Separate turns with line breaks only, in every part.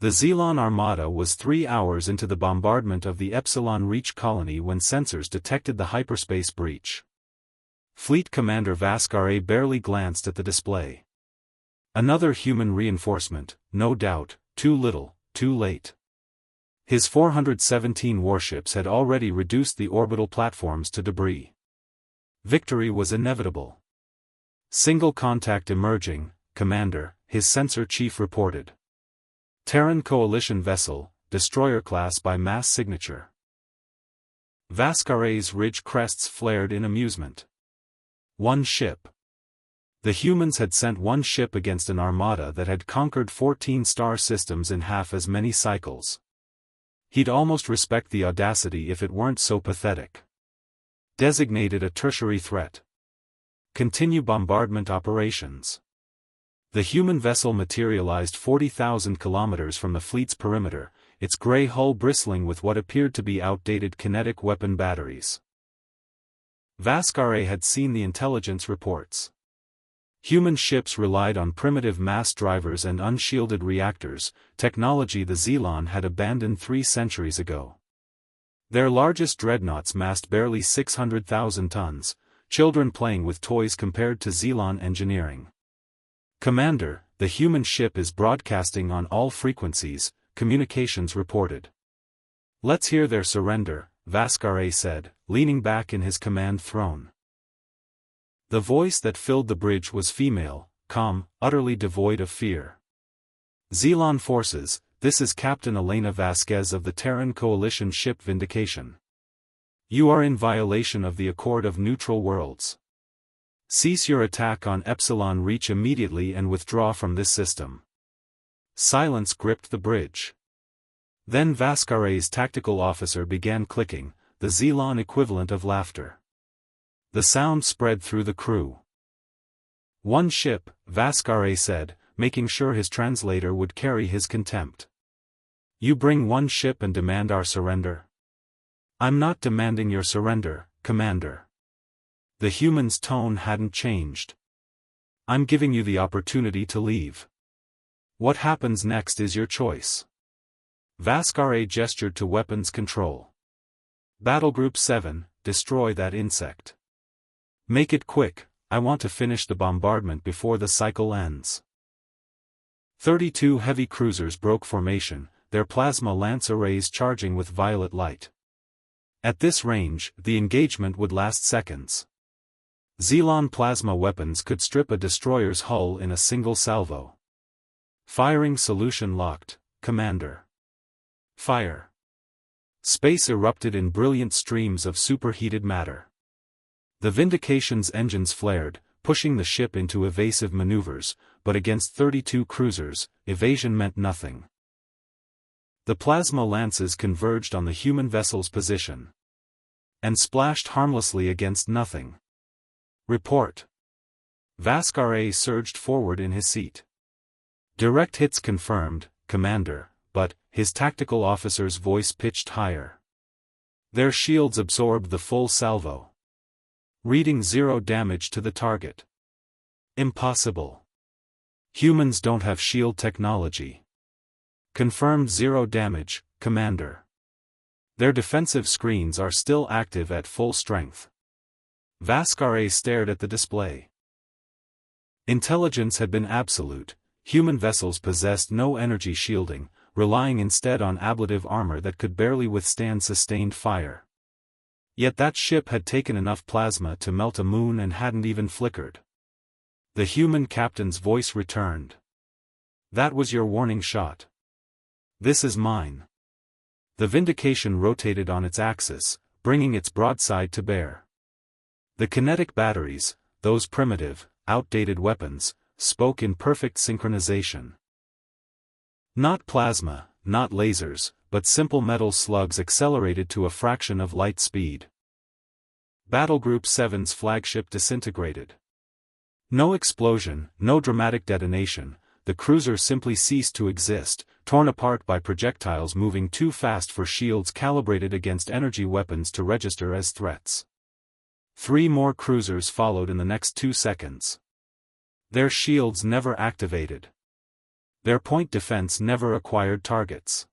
The Xelon Armada was 3 hours into the bombardment of the Epsilon Reach colony when sensors detected the hyperspace breach. Fleet Commander Vascaray barely glanced at the display. Another human reinforcement, no doubt, too little, too late. His 417 warships had already reduced the orbital platforms to debris. Victory was inevitable. Single contact emerging, Commander, his sensor chief reported. Terran Coalition vessel, destroyer class by mass signature. Vascaray's ridge crests flared in amusement. One ship. The humans had sent one ship against an armada that had conquered 14 star systems in half as many cycles. He'd almost respect the audacity if it weren't so pathetic. Designated a tertiary threat. Continue bombardment operations. The human vessel materialized 40,000 kilometers from the fleet's perimeter, its gray hull bristling with what appeared to be outdated kinetic weapon batteries. Vascaray had seen the intelligence reports. Human ships relied on primitive mass drivers and unshielded reactors, technology the Xelon had abandoned 3 centuries ago. Their largest dreadnoughts massed barely 600,000 tons, children playing with toys compared to Xelon engineering. Commander, the human ship is broadcasting on all frequencies, communications reported. Let's hear their surrender, Vascaray said, leaning back in his command throne. The voice that filled the bridge was female, calm, utterly devoid of fear. Xelon forces, this is Captain Elena Vasquez of the Terran Coalition ship Vindication. You are in violation of the Accord of Neutral Worlds. Cease your attack on Epsilon Reach immediately and withdraw from this system. Silence gripped the bridge. Then Vascaray's tactical officer began clicking, the Xelon equivalent of laughter. The sound spread through the crew. One ship, Vascaray said, making sure his translator would carry his contempt. You bring one ship and demand our surrender? I'm not demanding your surrender, Commander. The human's tone hadn't changed. I'm giving you the opportunity to leave. What happens next is your choice. Vascaray gestured to weapons control. Battlegroup 7, destroy that insect. Make it quick, I want to finish the bombardment before the cycle ends. 32 heavy cruisers broke formation, their plasma lance arrays charging with violet light. At this range, the engagement would last seconds. Xelon plasma weapons could strip a destroyer's hull in a single salvo. Firing solution locked, Commander. Fire. Space erupted in brilliant streams of superheated matter. The Vindication's engines flared, pushing the ship into evasive maneuvers, but against 32 cruisers, evasion meant nothing. The plasma lances converged on the human vessel's position. And splashed harmlessly against nothing. Report. Vascaray surged forward in his seat. Direct hits confirmed, Commander, but, his tactical officer's voice pitched higher. Their shields absorbed the full salvo. Reading 0 damage to the target. Impossible. Humans don't have shield technology. Confirmed 0 damage, Commander. Their defensive screens are still active at full strength. Vascaray stared at the display. Intelligence had been absolute, human vessels possessed no energy shielding, relying instead on ablative armor that could barely withstand sustained fire. Yet that ship had taken enough plasma to melt a moon and hadn't even flickered. The human captain's voice returned. That was your warning shot. This is mine. The Vindication rotated on its axis, bringing its broadside to bear. The kinetic batteries, those primitive, outdated weapons, spoke in perfect synchronization. Not plasma, not lasers, but simple metal slugs accelerated to a fraction of light speed. Battlegroup 7's flagship disintegrated. No explosion, no dramatic detonation, the cruiser simply ceased to exist, torn apart by projectiles moving too fast for shields calibrated against energy weapons to register as threats. 3 more cruisers followed in the next 2 seconds. Their shields never activated. Their point defense never acquired targets.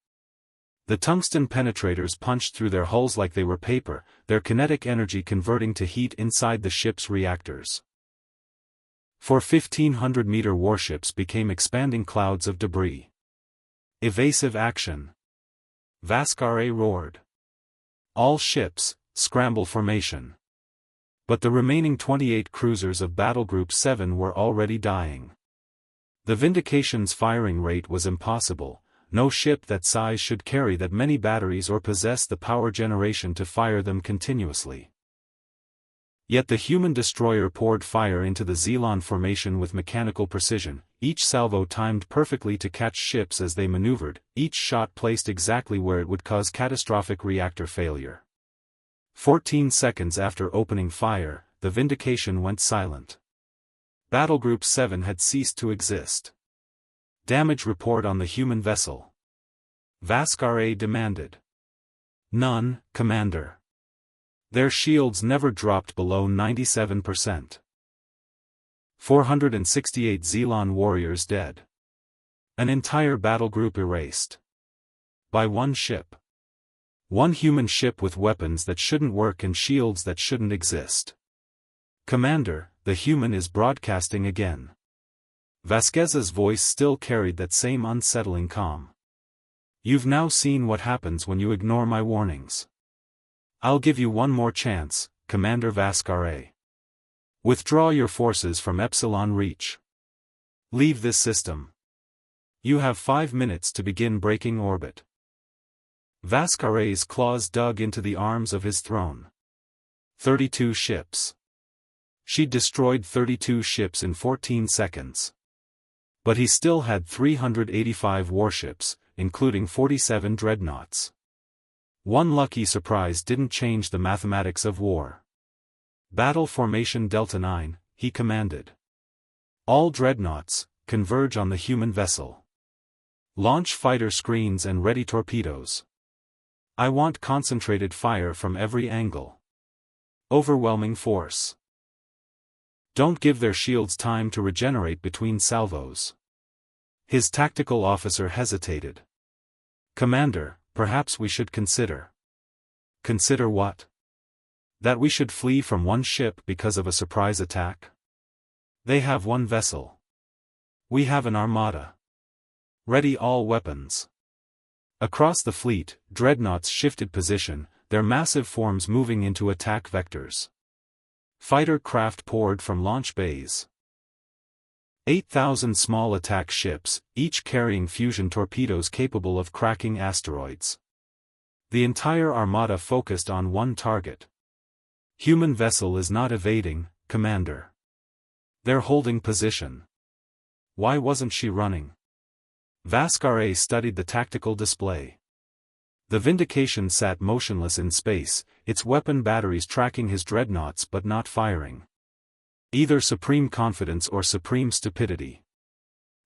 The tungsten penetrators punched through their hulls like they were paper, their kinetic energy converting to heat inside the ship's reactors. 1,500-meter warships became expanding clouds of debris. Evasive action. Vascaray roared. All ships, scramble formation. But the remaining 28 cruisers of Battle Group 7 were already dying. The Vindication's firing rate was impossible. No ship that size should carry that many batteries or possess the power generation to fire them continuously. Yet the human destroyer poured fire into the Xelon formation with mechanical precision, each salvo timed perfectly to catch ships as they maneuvered, each shot placed exactly where it would cause catastrophic reactor failure. 14 seconds after opening fire, the Vindication went silent. Battle Group 7 had ceased to exist. Damage report on the human vessel. Vascaray demanded. None, Commander. Their shields never dropped below 97%. 468 Xelon warriors dead. An entire battle group erased. By one ship. One human ship with weapons that shouldn't work and shields that shouldn't exist. Commander, the human is broadcasting again. Vasquez's voice still carried that same unsettling calm. You've now seen what happens when you ignore my warnings. I'll give you one more chance, Commander Vascaray. Withdraw your forces from Epsilon Reach. Leave this system. You have 5 minutes to begin breaking orbit. Vascaray's claws dug into the arms of his throne. 32 ships. She'd destroyed 32 ships in 14 seconds. But he still had 385 warships, including 47 dreadnoughts. One lucky surprise didn't change the mathematics of war. Battle Formation Delta 9, he commanded. All dreadnoughts, converge on the human vessel. Launch fighter screens and ready torpedoes. I want concentrated fire from every angle. Overwhelming force. Don't give their shields time to regenerate between salvos. His tactical officer hesitated. Commander, perhaps we should consider. Consider what? That we should flee from one ship because of a surprise attack? They have one vessel. We have an armada. Ready all weapons. Across the fleet, dreadnoughts shifted position, their massive forms moving into attack vectors. Fighter craft poured from launch bays. 8,000 small attack ships, each carrying fusion torpedoes capable of cracking asteroids. The entire armada focused on one target. Human vessel is not evading, Commander. They're holding position. Why wasn't she running? Vascaray studied the tactical display. The Vindication sat motionless in space, its weapon batteries tracking his dreadnoughts but not firing. Either supreme confidence or supreme stupidity.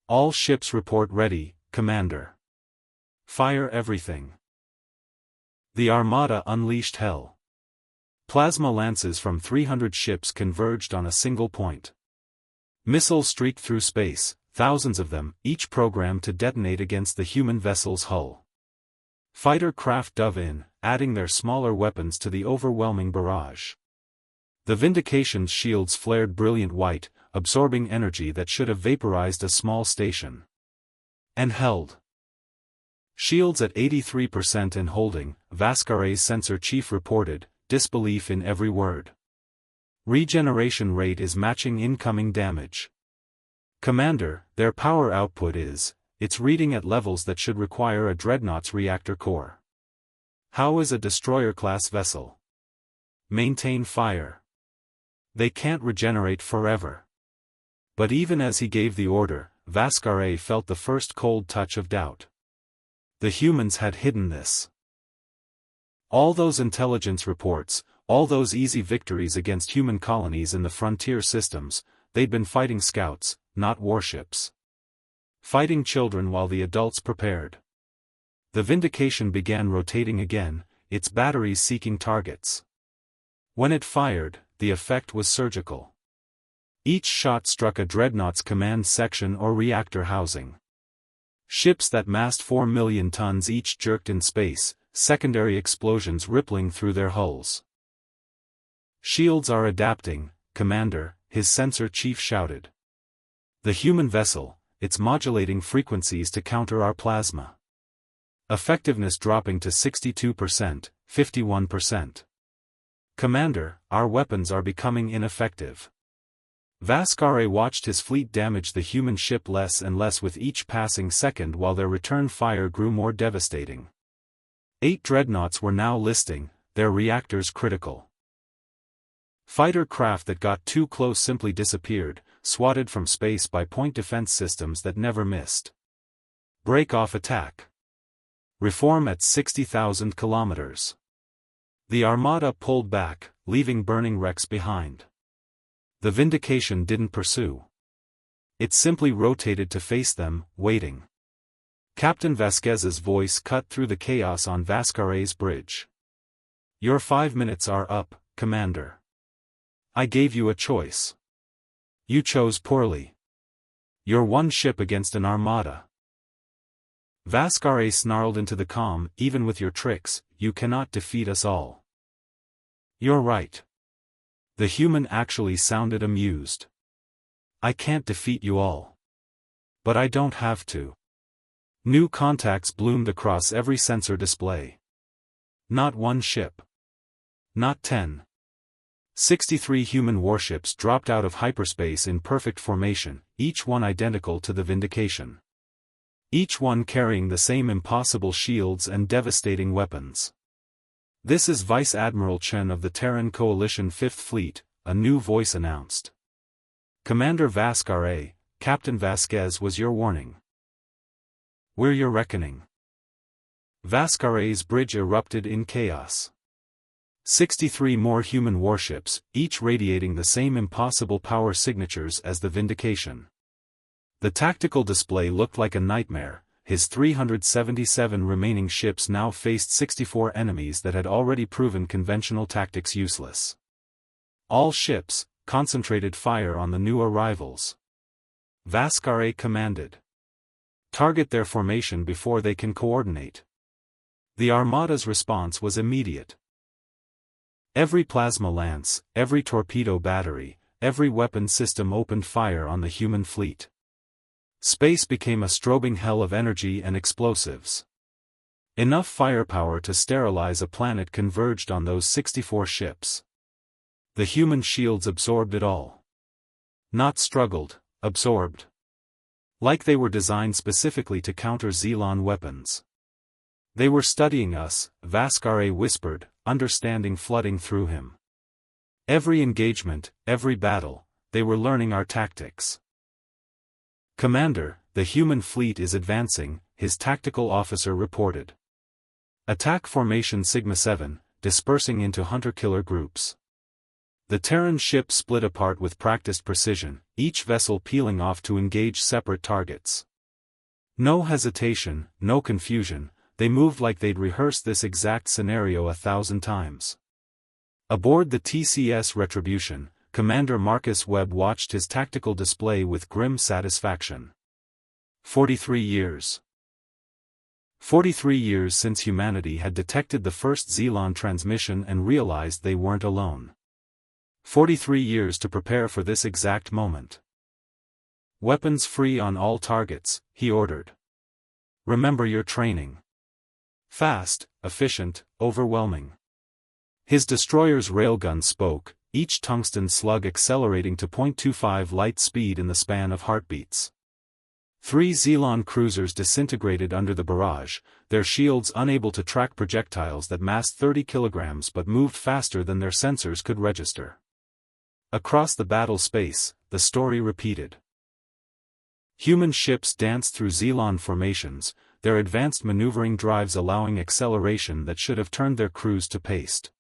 All ships report ready, Commander. Fire everything. The Armada unleashed hell. Plasma lances from 300 ships converged on a single point. Missiles streaked through space, thousands of them, each programmed to detonate against the human vessel's hull. Fighter craft dove in, adding their smaller weapons to the overwhelming barrage. The Vindication's shields flared brilliant white, absorbing energy that should have vaporized a small station. And held. Shields at 83% and holding, Vascaray's sensor chief reported, disbelief in every word. Regeneration rate is matching incoming damage. Commander, their power output it's reading at levels that should require a dreadnought's reactor core. How is a destroyer-class vessel? Maintain fire. They can't regenerate forever. But even as he gave the order, Vascaray felt the first cold touch of doubt. The humans had hidden this. All those intelligence reports, all those easy victories against human colonies in the frontier systems, they'd been fighting scouts, not warships. Fighting children while the adults prepared. The Vindication began rotating again, its batteries seeking targets. When it fired, the effect was surgical. Each shot struck a dreadnought's command section or reactor housing. Ships that massed 4 million tons each jerked in space, secondary explosions rippling through their hulls. "Shields are adapting, Commander," his sensor chief shouted. "The human vessel, it's modulating frequencies to counter our plasma. Effectiveness dropping to 62%, 51%. Commander, our weapons are becoming ineffective." Vascare watched his fleet damage the human ship less and less with each passing second while their return fire grew more devastating. 8 dreadnoughts were now listing, their reactors critical. Fighter craft that got too close simply disappeared, swatted from space by point defense systems that never missed. Break off attack. Reform at 60,000 kilometers. The Armada pulled back, leaving burning wrecks behind. The Vindication didn't pursue. It simply rotated to face them, waiting. Captain Vasquez's voice cut through the chaos on Vascare's bridge. "Your 5 minutes are up, Commander. I gave you a choice. You chose poorly. You're one ship against an armada." Vascare snarled into the comm, "Even with your tricks, you cannot defeat us all." "You're right." The human actually sounded amused. "I can't defeat you all. But I don't have to." New contacts bloomed across every sensor display. Not one ship. Not 10. 63 human warships dropped out of hyperspace in perfect formation, each one identical to the Vindication. Each one carrying the same impossible shields and devastating weapons. "This is Vice Admiral Chen of the Terran Coalition 5th Fleet," a new voice announced. "Commander Vascare, Captain Vasquez was your warning. We're your reckoning." Vascare's bridge erupted in chaos. 63 more human warships, each radiating the same impossible power signatures as the Vindication. The tactical display looked like a nightmare. His 377 remaining ships now faced 64 enemies that had already proven conventional tactics useless. All ships, concentrated fire on the new arrivals. Vascare commanded. "Target their formation before they can coordinate." The Armada's response was immediate. Every plasma lance, every torpedo battery, every weapon system opened fire on the human fleet. Space became a strobing hell of energy and explosives. Enough firepower to sterilize a planet converged on those 64 ships. The human shields absorbed it all. Not struggled, absorbed. Like they were designed specifically to counter Xenon weapons. "They were studying us," Vascare whispered, understanding flooding through him. "Every engagement, every battle, they were learning our tactics." "Commander, the human fleet is advancing," his tactical officer reported. "Attack formation Sigma 7, dispersing into hunter-killer groups." The Terran ship split apart with practiced precision, each vessel peeling off to engage separate targets. No hesitation, no confusion, they moved like they'd rehearsed this exact scenario 1,000 times. Aboard the TCS Retribution, Commander Marcus Webb watched his tactical display with grim satisfaction. 43 years. 43 years since humanity had detected the first Xenon transmission and realized they weren't alone. 43 years to prepare for this exact moment. "Weapons free on all targets," he ordered. "Remember your training. Fast, efficient, overwhelming." His destroyer's railgun spoke, each tungsten slug accelerating to .25 light speed in the span of heartbeats. 3 Xenon cruisers disintegrated under the barrage, their shields unable to track projectiles that massed 30 kilograms but moved faster than their sensors could register. Across the battle space, the story repeated. Human ships danced through Xenon formations, their advanced maneuvering drives allowing acceleration that should have turned their crews to paste.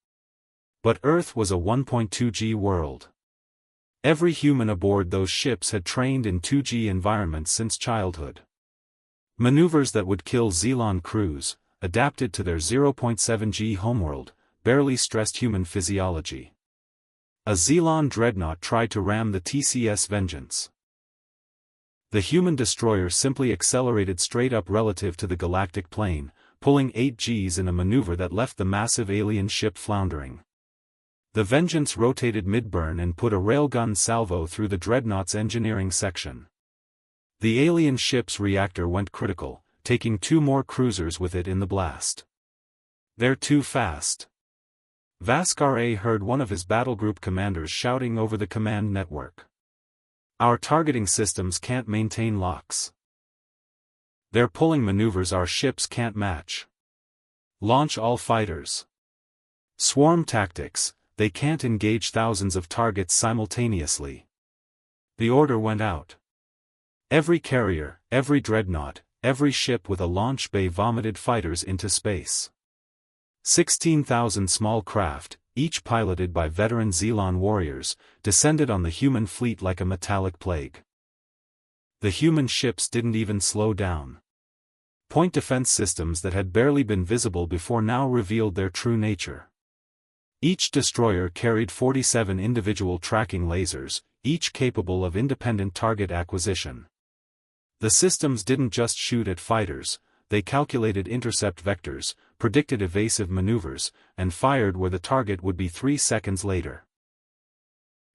But Earth was a 1.2G world. Every human aboard those ships had trained in 2G environments since childhood. Maneuvers that would kill Xenon crews, adapted to their 0.7G homeworld, barely stressed human physiology. A Xenon dreadnought tried to ram the TCS Vengeance. The human destroyer simply accelerated straight up relative to the galactic plane, pulling 8 Gs in a maneuver that left the massive alien ship floundering. The Vengeance rotated mid-burn and put a railgun salvo through the dreadnought's engineering section. The alien ship's reactor went critical, taking 2 more cruisers with it in the blast. "They're too fast." Vaskar heard one of his battlegroup commanders shouting over the command network. "Our targeting systems can't maintain locks. They're pulling maneuvers our ships can't match. Launch all fighters. Swarm tactics, they can't engage thousands of targets simultaneously." The order went out. Every carrier, every dreadnought, every ship with a launch bay vomited fighters into space. 16,000 small craft, each piloted by veteran Zealon warriors, descended on the human fleet like a metallic plague. The human ships didn't even slow down. Point defense systems that had barely been visible before now revealed their true nature. Each destroyer carried 47 individual tracking lasers, each capable of independent target acquisition. The systems didn't just shoot at fighters, they calculated intercept vectors, predicted evasive maneuvers, and fired where the target would be 3 seconds later.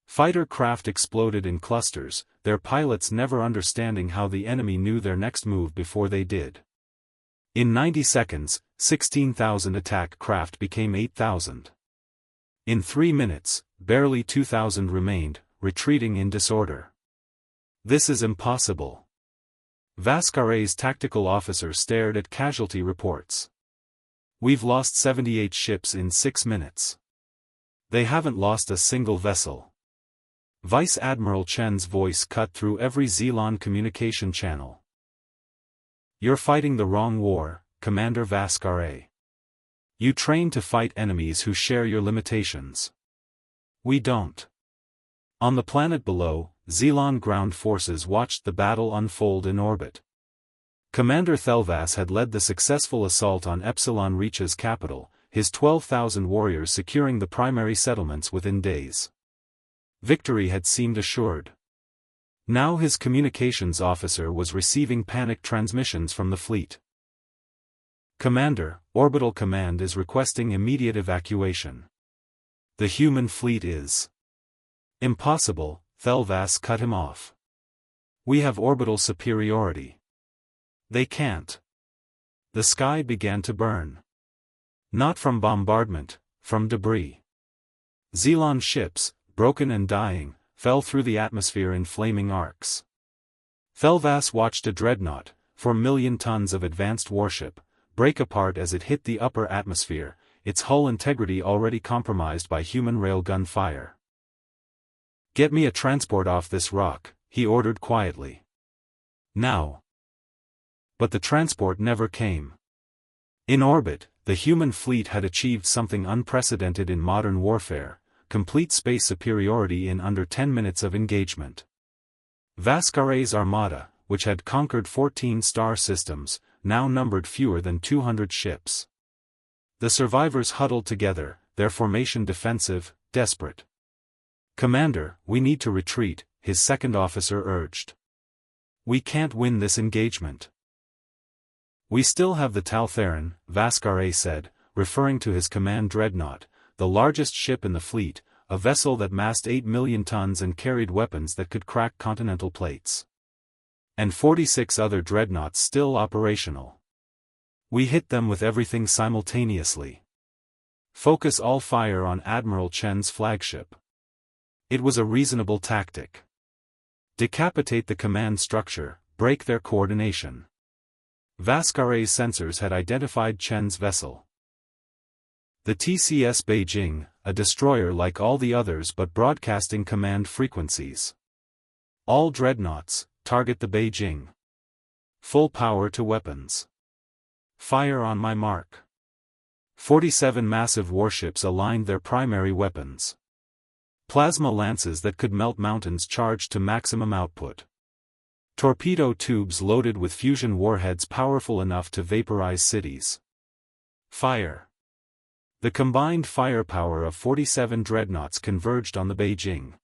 Fighter craft exploded in clusters, their pilots never understanding how the enemy knew their next move before they did. In 90 seconds, 16,000 attack craft became 8,000. In 3 minutes, barely 2,000 remained, retreating in disorder. "This is impossible." Vaskar's tactical officer stared at casualty reports. "We've lost 78 ships in 6 minutes. They haven't lost a single vessel." Vice Admiral Chen's voice cut through every Zealon communication channel. "You're fighting the wrong war, Commander Vaskar. You train to fight enemies who share your limitations. We don't." On the planet below, Zealon ground forces watched the battle unfold in orbit. Commander Thelvas had led the successful assault on Epsilon Reach's capital, his 12,000 warriors securing the primary settlements within days. Victory had seemed assured. Now his communications officer was receiving panic transmissions from the fleet. "Commander, Orbital Command is requesting immediate evacuation. The human fleet is." "Impossible," Thelvas cut him off. "We have orbital superiority. They can't." The sky began to burn. Not from bombardment, from debris. Zealon ships, broken and dying, fell through the atmosphere in flaming arcs. Thelvas watched a dreadnought, 4 million tons of advanced warship, break apart as it hit the upper atmosphere, its hull integrity already compromised by human railgun fire. "Get me a transport off this rock," he ordered quietly. "Now." But the transport never came. In orbit, the human fleet had achieved something unprecedented in modern warfare, complete space superiority in under 10 minutes of engagement. Vaskar's armada, which had conquered 14 star systems, now numbered fewer than 200 ships. The survivors huddled together, their formation defensive, desperate. "Commander, we need to retreat," his second officer urged. "We can't win this engagement." "We still have the Terran," Vaskar said, referring to his command dreadnought, the largest ship in the fleet, a vessel that massed 8 million tons and carried weapons that could crack continental plates. "And 46 other dreadnoughts still operational. We hit them with everything simultaneously. Focus all fire on Admiral Chen's flagship." It was a reasonable tactic. Decapitate the command structure, break their coordination. Vaskar's sensors had identified Chen's vessel. The TCS Beijing, a destroyer like all the others but broadcasting command frequencies. "All dreadnoughts, target the Beijing. Full power to weapons. Fire on my mark." 47 massive warships aligned their primary weapons. Plasma lances that could melt mountains charged to maximum output. Torpedo tubes loaded with fusion warheads powerful enough to vaporize cities. Fire. The combined firepower of 47 dreadnoughts converged on the Beijing.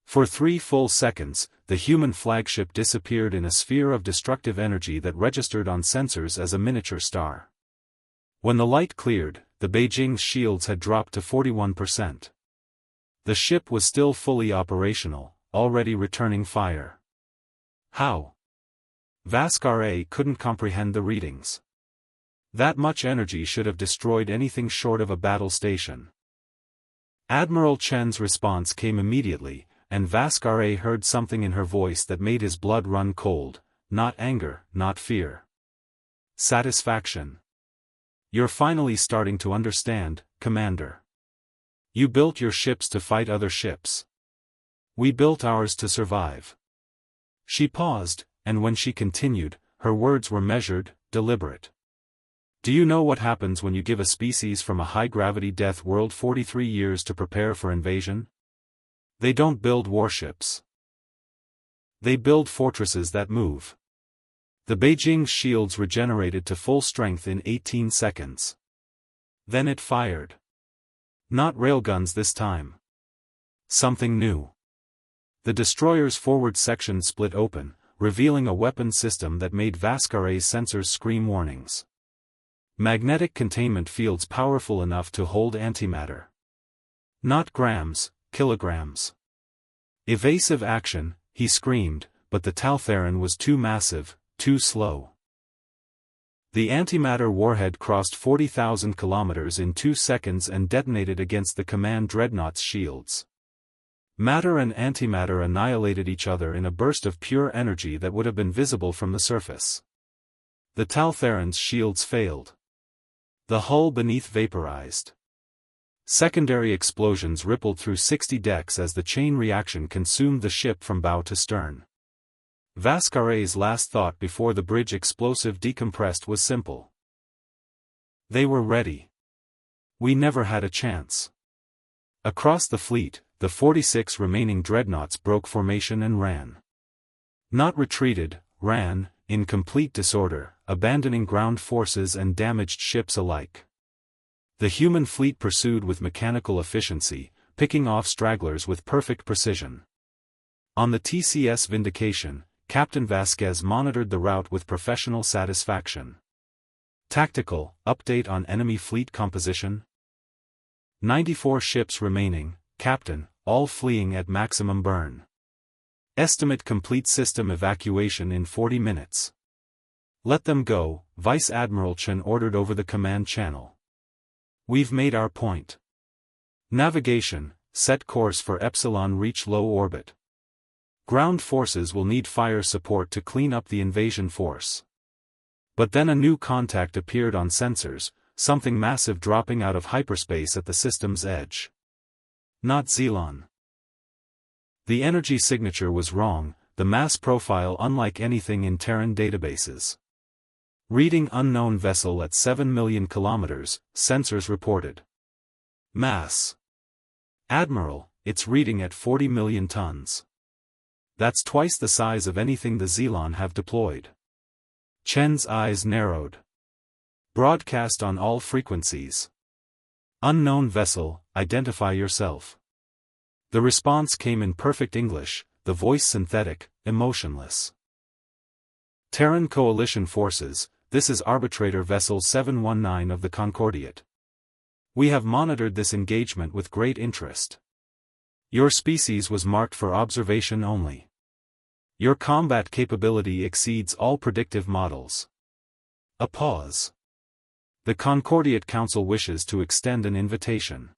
For 3 full seconds, the human flagship disappeared in a sphere of destructive energy that registered on sensors as a miniature star. When the light cleared, the Beijing's shields had dropped to 41%. The ship was still fully operational, already returning fire. How? Vascaret couldn't comprehend the readings. That much energy should have destroyed anything short of a battle station. Admiral Chen's response came immediately, and Vascaret heard something in her voice that made his blood run cold, not anger, not fear. Satisfaction. You're finally starting to understand, Commander. You built your ships to fight other ships. We built ours to survive. She paused, and when she continued, her words were measured, deliberate. Do you know what happens when you give a species from a high-gravity death world 43 years to prepare for invasion? They don't build warships. They build fortresses that move. The Beijing's shields regenerated to full strength in 18 seconds. Then it fired. Not railguns this time. Something new. The destroyer's forward section split open, revealing a weapon system that made Vascaret's sensors scream warnings. Magnetic containment fields powerful enough to hold antimatter. Not grams, kilograms. Evasive action, he screamed, but the Taltheran was too massive, too slow. The antimatter warhead crossed 40,000 kilometers in 2 seconds and detonated against the command dreadnought's shields. Matter and antimatter annihilated each other in a burst of pure energy that would have been visible from the surface. The Taltheran's shields failed. The hull beneath vaporized. Secondary explosions rippled through 60 decks as the chain reaction consumed the ship from bow to stern. Vascaret's last thought before the bridge explosive decompressed was simple. They were ready. We never had a chance. Across the fleet, the 46 remaining dreadnoughts broke formation and ran. Not retreated, ran, in complete disorder, abandoning ground forces and damaged ships alike. The human fleet pursued with mechanical efficiency, picking off stragglers with perfect precision. On the TCS Vindication, Captain Vasquez monitored the route with professional satisfaction. Tactical, update on enemy fleet composition. 94 ships remaining, Captain, all fleeing at maximum burn. Estimate complete system evacuation in 40 minutes. Let them go, Vice Admiral Chen ordered over the command channel. We've made our point. Navigation, set course for Epsilon reach low orbit. Ground forces will need fire support to clean up the invasion force. But then a new contact appeared on sensors, something massive dropping out of hyperspace at the system's edge. Not Xelon. The energy signature was wrong, the mass profile unlike anything in Terran databases. Reading unknown vessel at 7 million kilometers, sensors reported. Mass. Admiral, it's reading at 40 million tons. That's twice the size of anything the Xelon have deployed. Chen's eyes narrowed. Broadcast on all frequencies. Unknown vessel, identify yourself. The response came in perfect English, the voice synthetic, emotionless. Terran Coalition Forces, this is Arbitrator Vessel 719 of the Concordiate. We have monitored this engagement with great interest. Your species was marked for observation only. Your combat capability exceeds all predictive models. A pause. The Concordiate Council wishes to extend an invitation.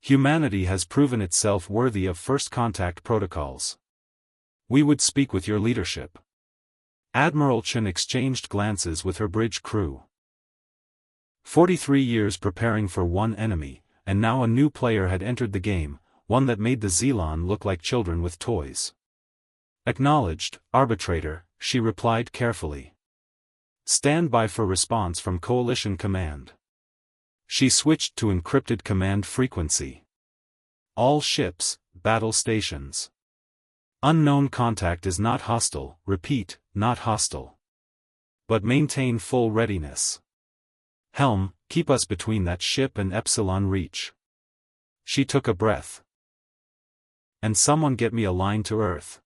Humanity has proven itself worthy of first contact protocols. We would speak with your leadership. Admiral Chen exchanged glances with her bridge crew. 43 years preparing for one enemy, and now a new player had entered the game, one that made the Xelon look like children with toys. Acknowledged, Arbitrator, she replied carefully. Stand by for response from Coalition Command. She switched to encrypted command frequency. All ships, battle stations. Unknown contact is not hostile, repeat, not hostile. But maintain full readiness. Helm, keep us between that ship and Epsilon reach. She took a breath. And someone get me a line to Earth.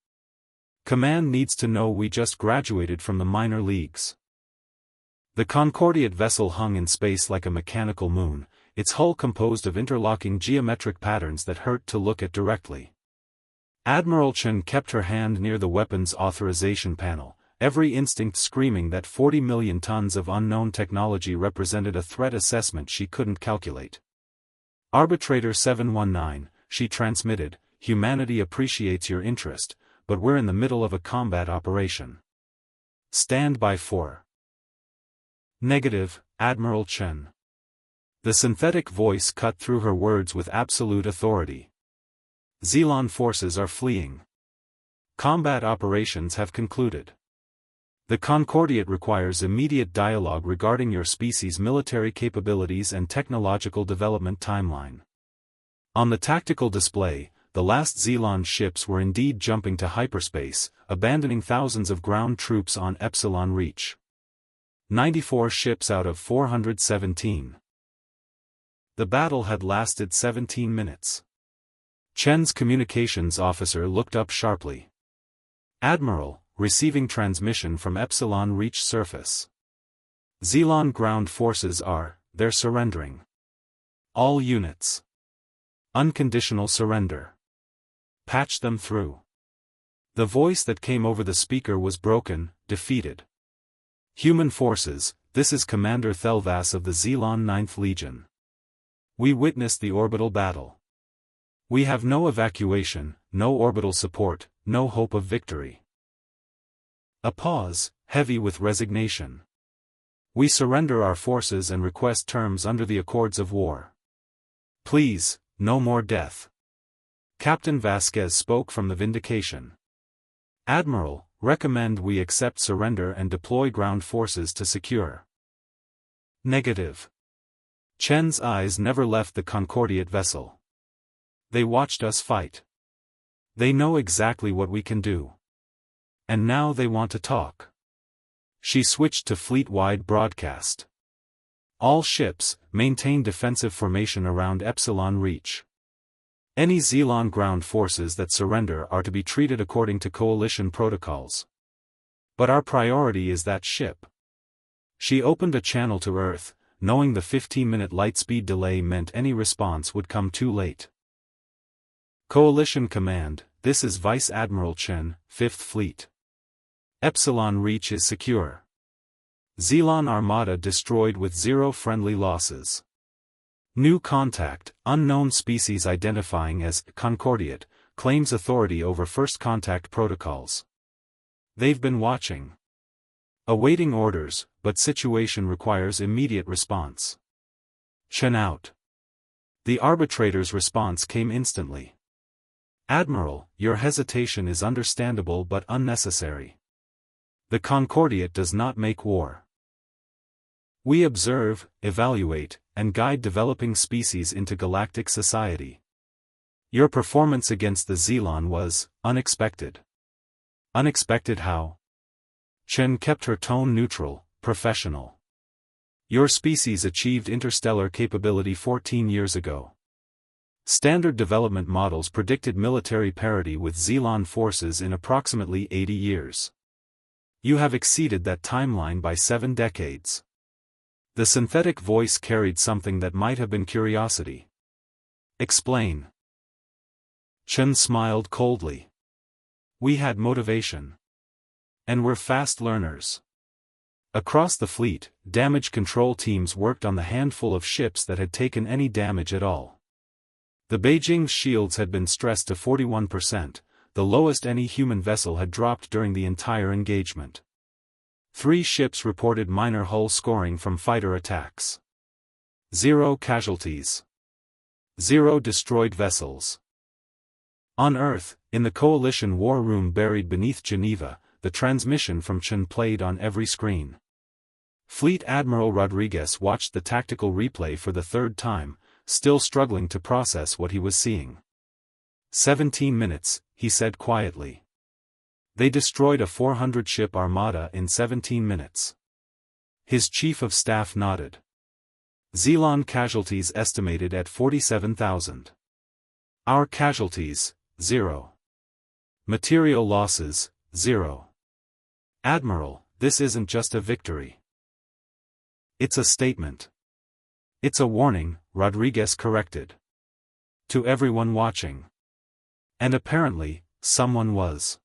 Command needs to know we just graduated from the minor leagues. The Concordiate vessel hung in space like a mechanical moon, its hull composed of interlocking geometric patterns that hurt to look at directly. Admiral Chen kept her hand near the weapons authorization panel, every instinct screaming that 40 million tons of unknown technology represented a threat assessment she couldn't calculate. Arbitrator 719, she transmitted, humanity appreciates your interest, but we're in the middle of a combat operation. Stand by for. Negative, Admiral Chen. The synthetic voice cut through her words with absolute authority. Xelon forces are fleeing. Combat operations have concluded. The Concordiate requires immediate dialogue regarding your species' military capabilities and technological development timeline. On the tactical display, the last Xelon ships were indeed jumping to hyperspace, abandoning thousands of ground troops on Epsilon Reach. 94 ships out of 417. The battle had lasted 17 minutes. Chen's communications officer looked up sharply. Admiral, receiving transmission from Epsilon Reach surface. Xelon ground forces they're surrendering. All units. Unconditional surrender. Patch them through. The voice that came over the speaker was broken, defeated. Human forces, this is Commander Thelvas of the Xelon 9th Legion. We witnessed the orbital battle. We have no evacuation, no orbital support, no hope of victory. A pause, heavy with resignation. We surrender our forces and request terms under the Accords of War. Please, no more death. Captain Vasquez spoke from the Vindication. Admiral, recommend we accept surrender and deploy ground forces to secure. Negative. Chen's eyes never left the Concordiate vessel. They watched us fight. They know exactly what we can do. And now they want to talk. She switched to fleet-wide broadcast. All ships, maintain defensive formation around Epsilon Reach. Any Xelon ground forces that surrender are to be treated according to Coalition protocols. But our priority is that ship. She opened a channel to Earth, knowing the 15-minute lightspeed delay meant any response would come too late. Coalition Command, this is Vice Admiral Chen, 5th Fleet. Epsilon Reach is secure. Xelon Armada destroyed with 0 friendly losses. New contact, unknown species identifying as Concordiate, claims authority over first contact protocols. They've been watching. Awaiting orders, but situation requires immediate response. Chen out. The arbitrator's response came instantly. Admiral, your hesitation is understandable but unnecessary. The Concordiate does not make war. We observe, evaluate, and guide developing species into galactic society. Your performance against the Xelon was unexpected. Unexpected how? Chen kept her tone neutral, professional. Your species achieved interstellar capability 14 years ago. Standard development models predicted military parity with Xelon forces in approximately 80 years. You have exceeded that timeline by 7 decades. The synthetic voice carried something that might have been curiosity. Explain. Chen smiled coldly. We had motivation. And we're fast learners. Across the fleet, damage control teams worked on the handful of ships that had taken any damage at all. The Beijing's shields had been stressed to 41%, the lowest any human vessel had dropped during the entire engagement. 3 ships reported minor hull scoring from fighter attacks. 0 casualties. 0 destroyed vessels. On Earth, in the Coalition war room buried beneath Geneva, the transmission from Chen played on every screen. Fleet Admiral Rodriguez watched the tactical replay for the 3rd time, still struggling to process what he was seeing. 17 minutes, he said quietly. They destroyed a 400-ship armada in 17 minutes. His chief of staff nodded. Xelon casualties estimated at 47,000. Our casualties, 0. Material losses, 0. Admiral, this isn't just a victory. It's a statement. It's a warning, Rodriguez corrected. To everyone watching. And apparently, someone was.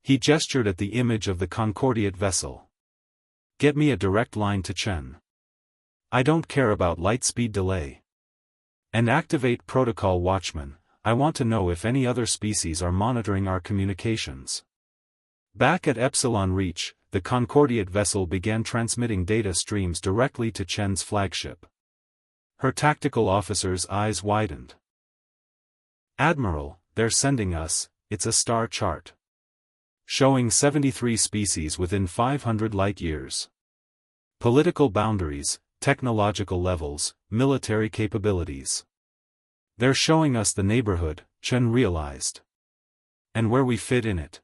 He gestured at the image of the Concordiate vessel. Get me a direct line to Chen. I don't care about light speed delay. And activate Protocol Watchman, I want to know if any other species are monitoring our communications. Back at Epsilon Reach, the Concordiate vessel began transmitting data streams directly to Chen's flagship. Her tactical officer's eyes widened. Admiral, they're sending us, it's a star chart. Showing 73 species within 500 light-years. Political boundaries, technological levels, military capabilities. They're showing us the neighborhood, Chen realized. And where we fit in it.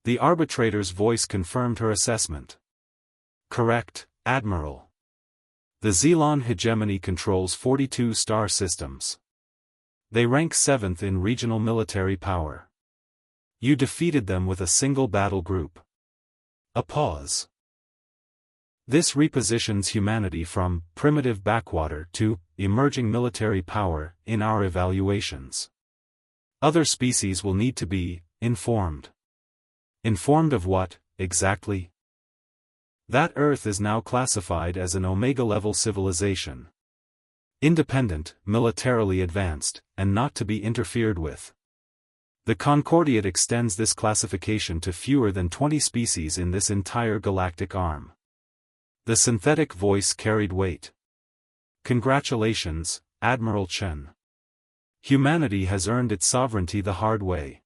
The arbitrator's voice confirmed her assessment. Correct, Admiral. The Xelon hegemony controls 42 star systems. They rank 7th in regional military power. You defeated them with a single battle group. A pause. This repositions humanity from primitive backwater to emerging military power in our evaluations. Other species will need to be informed. Informed of what, exactly? That Earth is now classified as an Omega-level civilization. Independent, militarily advanced, and not to be interfered with. The Concordiate extends this classification to fewer than 20 species in this entire galactic arm. The synthetic voice carried weight. Congratulations, Admiral Chen. Humanity has earned its sovereignty the hard way.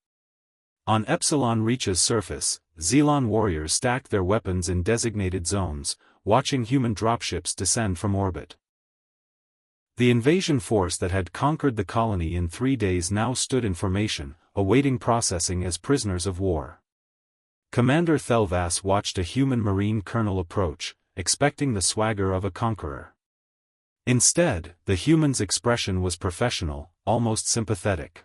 On Epsilon Reach's surface, Xelon warriors stacked their weapons in designated zones, watching human dropships descend from orbit. The invasion force that had conquered the colony in 3 days now stood in formation, awaiting processing as prisoners of war. Commander Thelvas watched a human Marine colonel approach, expecting the swagger of a conqueror. Instead, the human's expression was professional, almost sympathetic.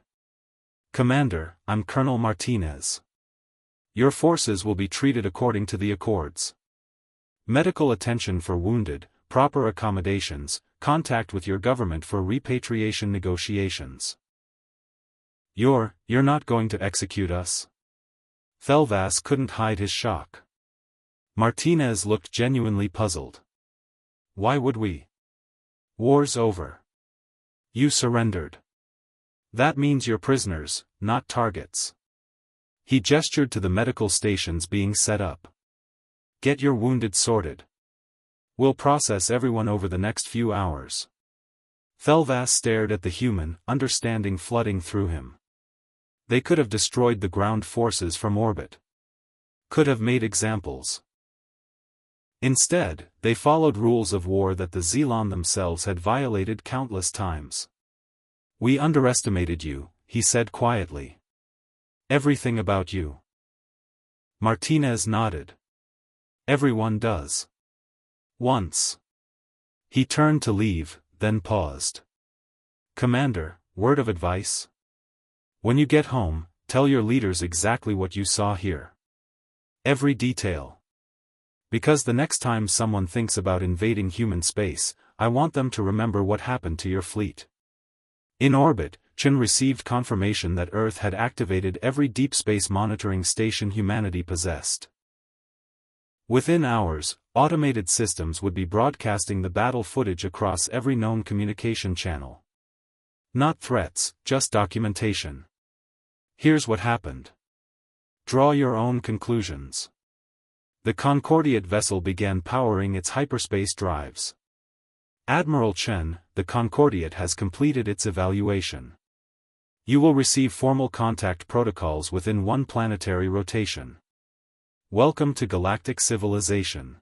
Commander, I'm Colonel Martinez. Your forces will be treated according to the Accords. Medical attention for wounded, proper accommodations, contact with your government for repatriation negotiations. You're not going to execute us? Thelvas couldn't hide his shock. Martinez looked genuinely puzzled. Why would we? War's over. You surrendered. That means you're prisoners, not targets. He gestured to the medical stations being set up. Get your wounded sorted. We'll process everyone over the next few hours. Thelvas stared at the human, understanding flooding through him. They could have destroyed the ground forces from orbit. Could have made examples. Instead, they followed rules of war that the Xelon themselves had violated countless times. We underestimated you, he said quietly. Everything about you. Martinez nodded. Everyone does. Once. He turned to leave, then paused. Commander, word of advice? When you get home, tell your leaders exactly what you saw here. Every detail. Because the next time someone thinks about invading human space, I want them to remember what happened to your fleet. In orbit, Chen received confirmation that Earth had activated every deep space monitoring station humanity possessed. Within hours, automated systems would be broadcasting the battle footage across every known communication channel. Not threats, just documentation. Here's what happened. Draw your own conclusions. The Concordiate vessel began powering its hyperspace drives. Admiral Chen, the Concordiate has completed its evaluation. You will receive formal contact protocols within 1 planetary rotation. Welcome to galactic civilization.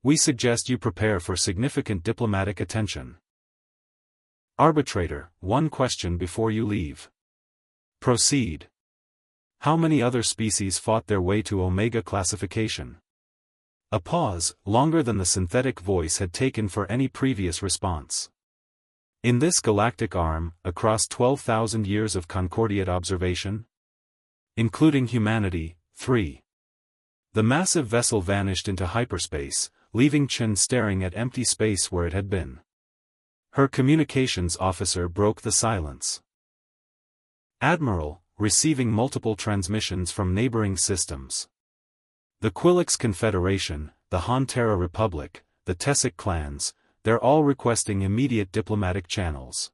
We suggest you prepare for significant diplomatic attention. Arbitrator, 1 question before you leave. Proceed. How many other species fought their way to Omega classification? A pause, longer than the synthetic voice had taken for any previous response. In this galactic arm, across 12,000 years of Concordiate observation, including humanity, 3. The massive vessel vanished into hyperspace, leaving Chen staring at empty space where it had been. Her communications officer broke the silence. Admiral, receiving multiple transmissions from neighboring systems. The Quilix Confederation, the Honterra Republic, the Tessic clans, they're all requesting immediate diplomatic channels.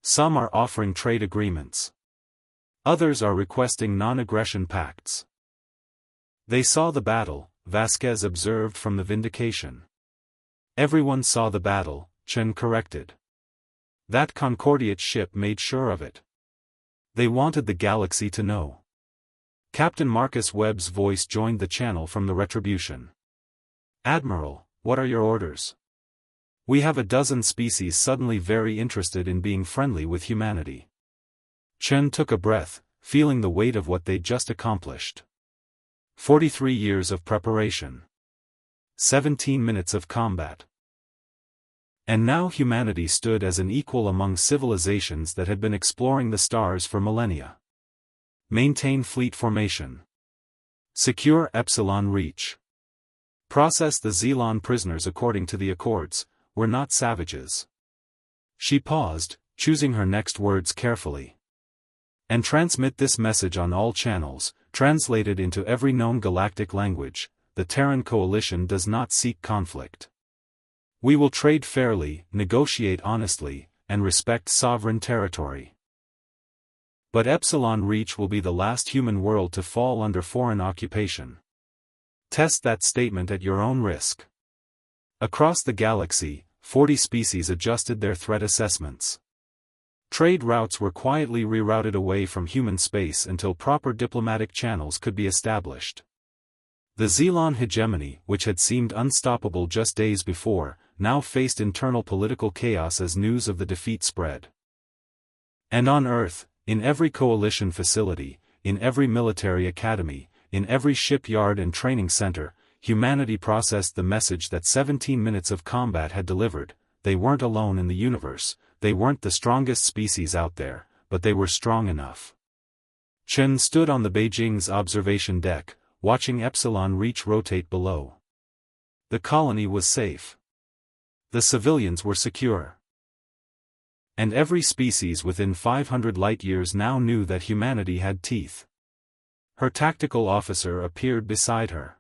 Some are offering trade agreements. Others are requesting non-aggression pacts. They saw the battle, Vasquez observed from the Vindication. Everyone saw the battle, Chen corrected. That Concordiate ship made sure of it. They wanted the galaxy to know. Captain Marcus Webb's voice joined the channel from the Retribution. Admiral, what are your orders? We have a dozen species suddenly very interested in being friendly with humanity. Chen took a breath, feeling the weight of what they'd just accomplished. 43 years of preparation. 17 minutes of combat. And now humanity stood as an equal among civilizations that had been exploring the stars for millennia. Maintain fleet formation. Secure Epsilon Reach. Process the Xelon prisoners according to the Accords. We're not savages. She paused, choosing her next words carefully. And transmit this message on all channels, translated into every known galactic language. The Terran coalition does not seek conflict. We will trade fairly, negotiate honestly, and respect sovereign territory. But Epsilon Reach will be the last human world to fall under foreign occupation. Test that statement at your own risk. Across the galaxy, 40 species adjusted their threat assessments. Trade routes were quietly rerouted away from human space until proper diplomatic channels could be established. The Xelon hegemony, which had seemed unstoppable just days before, now faced internal political chaos as news of the defeat spread. And on Earth, in every coalition facility, in every military academy, in every shipyard and training center, humanity processed the message that 17 minutes of combat had delivered. They weren't alone in the universe, they weren't the strongest species out there, but they were strong enough. Chen stood on the Beijing's observation deck, watching Epsilon Reach rotate below. The colony was safe. The civilians were secure. And every species within 500 light-years now knew that humanity had teeth. Her tactical officer appeared beside her.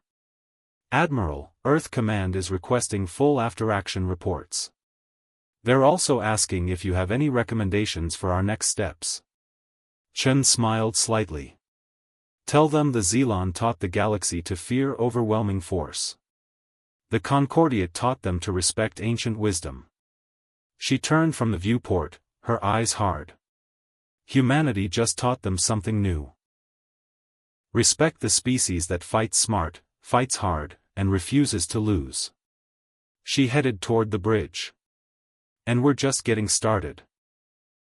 Admiral, Earth Command is requesting full after-action reports. They're also asking if you have any recommendations for our next steps. Chen smiled slightly. Tell them the Xelon taught the galaxy to fear overwhelming force. The Concordiate taught them to respect ancient wisdom. She turned from the viewport, her eyes hard. Humanity just taught them something new. Respect the species that fights smart, fights hard, and refuses to lose. She headed toward the bridge. And we're just getting started.